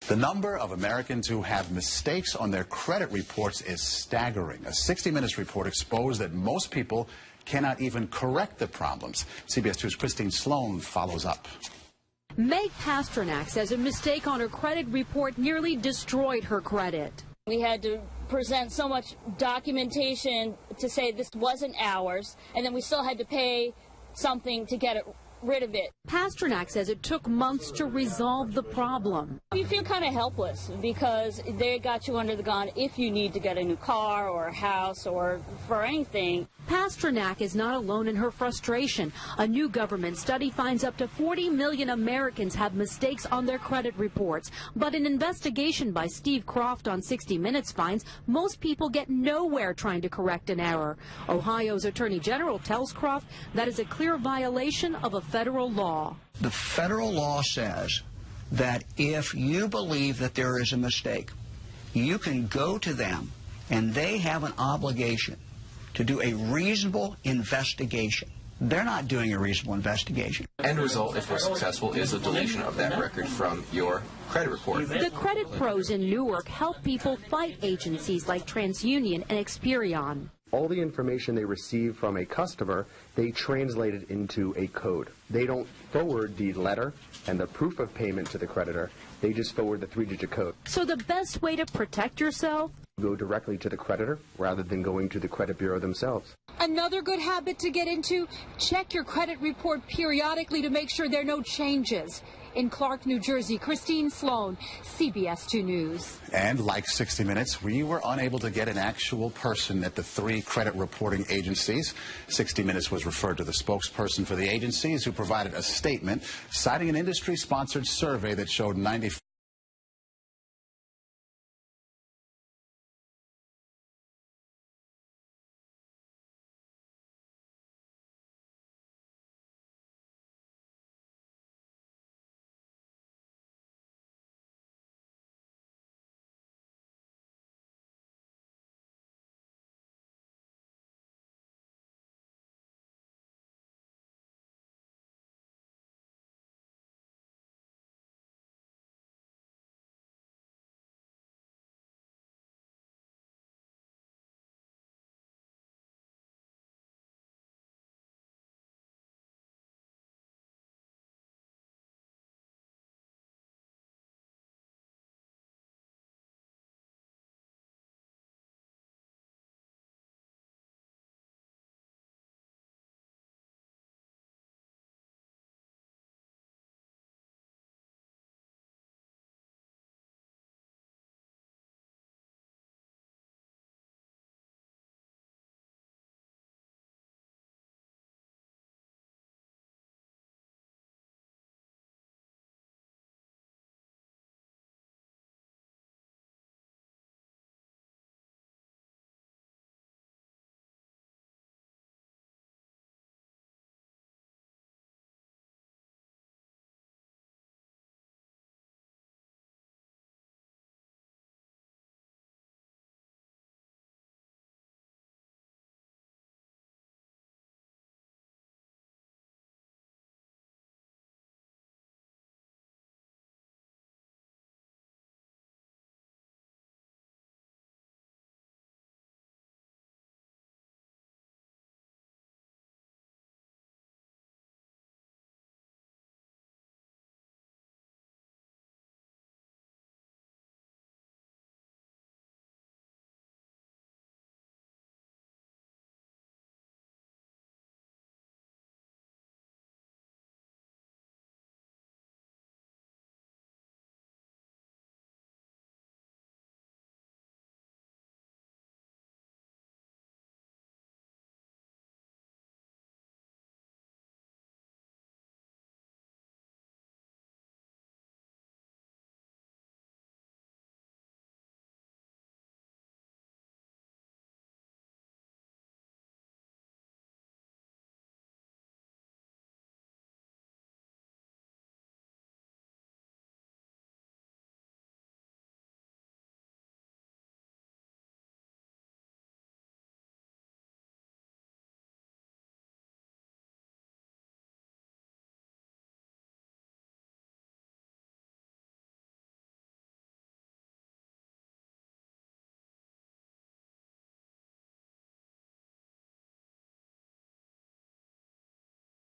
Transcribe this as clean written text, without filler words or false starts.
The number of Americans who have mistakes on their credit reports is staggering. A 60 Minutes report exposed that most people cannot even correct the problems. CBS 2's Christine Sloan follows up. Meg Pasternak says a mistake on her credit report nearly destroyed her credit. We had to present so much documentation to say this wasn't ours, and then we still had to pay something to get rid of it. Pasternak says it took months to resolve the problem. You feel kind of helpless because they got you under the gun if you need to get a new car or a house or for anything. Pasternak is not alone in her frustration. A new government study finds up to 40 million Americans have mistakes on their credit reports. But an investigation by Steve Croft on 60 Minutes finds most people get nowhere trying to correct an error. Ohio's Attorney General tells Croft that is a clear violation of a federal law. The federal law says that if you believe that there is a mistake, you can go to them and they have an obligation to do a reasonable investigation. They're not doing a reasonable investigation. End result, if we're successful, is a deletion of that record from your credit report. The credit pros in Newark help people fight agencies like TransUnion and Experian. All the information they receive from a customer, they translate it into a code. They don't forward the letter and the proof of payment to the creditor. They just forward the 3-digit code. So the best way to protect yourself? Go directly to the creditor rather than going to the credit bureau themselves. Another good habit to get into, check your credit report periodically to make sure there are no changes. In Clark, New Jersey, Christine Sloan, CBS 2 News. And like 60 Minutes, we were unable to get an actual person at the 3 credit reporting agencies. 60 Minutes was referred to the spokesperson for the agencies, who provided a statement citing an industry-sponsored survey that showed 95